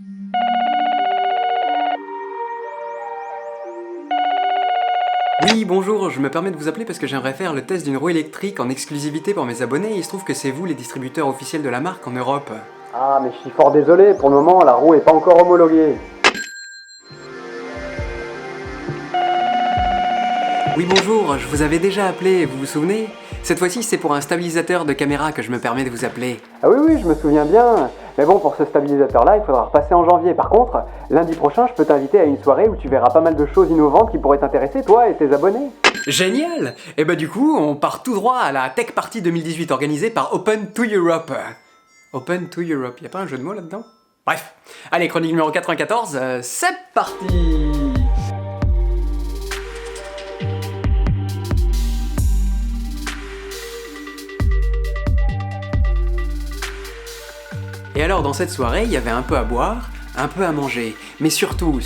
Oui, bonjour, je me permets de vous appeler parce que j'aimerais faire le test d'une roue électrique en exclusivité pour mes abonnés et il se trouve que c'est vous les distributeurs officiels de la marque en Europe. Ah, mais je suis fort désolé, pour le moment, la roue est pas encore homologuée. Oui, bonjour, je vous avais déjà appelé, vous vous souvenez? Cette fois-ci, c'est pour un stabilisateur de caméra que je me permets de vous appeler. Ah oui, je me souviens bien. Mais bon, pour ce stabilisateur-là, il faudra repasser en janvier. Par contre, lundi prochain, je peux t'inviter à une soirée où tu verras pas mal de choses innovantes qui pourraient t'intéresser, toi et tes abonnés. Génial! Et bah du coup, on part tout droit à la Tech Party 2018 organisée par Open to Europe. Open to Europe, y a pas un jeu de mots là-dedans? Bref, allez, chronique numéro 94, c'est parti! Et alors dans cette soirée, il y avait un peu à boire, un peu à manger, mais surtout,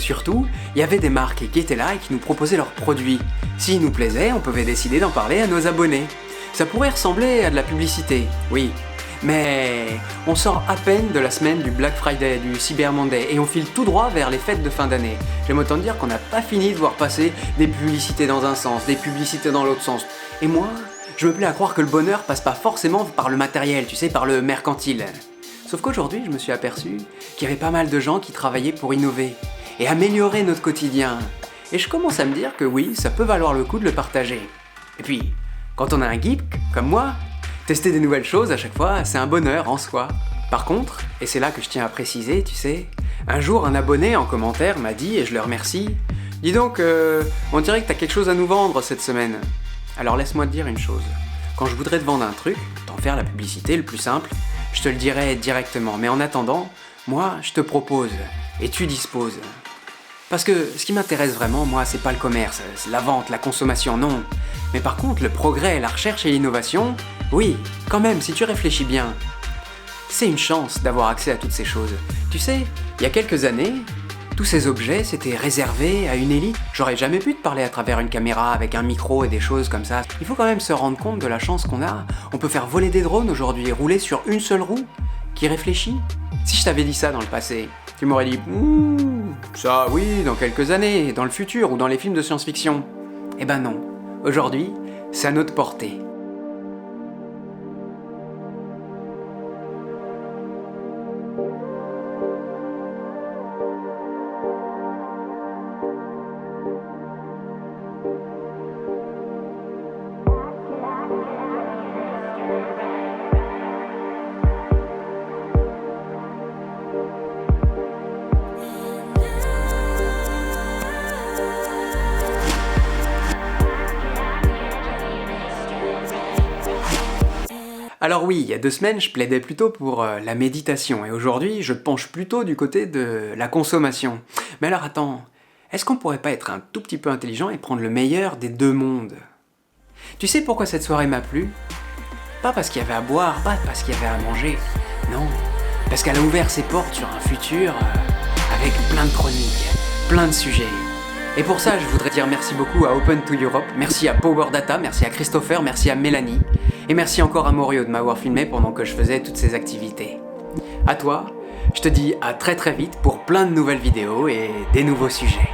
il y avait des marques qui étaient là et qui nous proposaient leurs produits. S'ils nous plaisaient, on pouvait décider d'en parler à nos abonnés. Ça pourrait ressembler à de la publicité, oui, mais on sort à peine de la semaine du Black Friday, du Cyber Monday, et on file tout droit vers les fêtes de fin d'année. J'aime autant dire qu'on n'a pas fini de voir passer des publicités dans un sens, des publicités dans l'autre sens. Et moi, je me plais à croire que le bonheur passe pas forcément par le matériel, tu sais, par le mercantile. Sauf qu'aujourd'hui, je me suis aperçu qu'il y avait pas mal de gens qui travaillaient pour innover et améliorer notre quotidien. Et je commence à me dire que oui, ça peut valoir le coup de le partager. Et puis, quand on a un geek comme moi, tester des nouvelles choses à chaque fois, c'est un bonheur en soi. Par contre, et c'est là que je tiens à préciser, tu sais, un jour un abonné en commentaire m'a dit, et je le remercie, « Dis donc, on dirait que t'as quelque chose à nous vendre cette semaine. » Alors laisse-moi te dire une chose, quand je voudrais te vendre un truc, t'en faire la publicité le plus simple, je te le dirai directement, mais en attendant, moi, je te propose, et tu disposes. Parce que ce qui m'intéresse vraiment, moi, c'est pas le commerce, c'est la vente, la consommation, non. Mais par contre, le progrès, la recherche et l'innovation, oui, quand même, si tu réfléchis bien. C'est une chance d'avoir accès à toutes ces choses. Tu sais, il y a quelques années, tous ces objets, c'était réservé à une élite. J'aurais jamais pu te parler à travers une caméra, avec un micro et des choses comme ça. Il faut quand même se rendre compte de la chance qu'on a. On peut faire voler des drones aujourd'hui et rouler sur une seule roue. Qui réfléchit? Si je t'avais dit ça dans le passé, tu m'aurais dit « ça oui, dans quelques années, dans le futur ou dans les films de science-fiction. » Eh ben non. Aujourd'hui, c'est à notre portée. Alors oui, il y a 2 semaines, je plaidais plutôt pour la méditation, et aujourd'hui, je penche plutôt du côté de la consommation. Mais alors attends, est-ce qu'on pourrait pas être un tout petit peu intelligent et prendre le meilleur des 2 mondes? Tu sais pourquoi cette soirée m'a plu? Pas parce qu'il y avait à boire, pas parce qu'il y avait à manger, non, parce qu'elle a ouvert ses portes sur un futur avec plein de chroniques, plein de sujets. Et pour ça, je voudrais dire merci beaucoup à Open to Europe, merci à Power Data, merci à Christopher, merci à Mélanie, et merci encore à Morio de m'avoir filmé pendant que je faisais toutes ces activités. À toi, je te dis à très vite pour plein de nouvelles vidéos et des nouveaux sujets.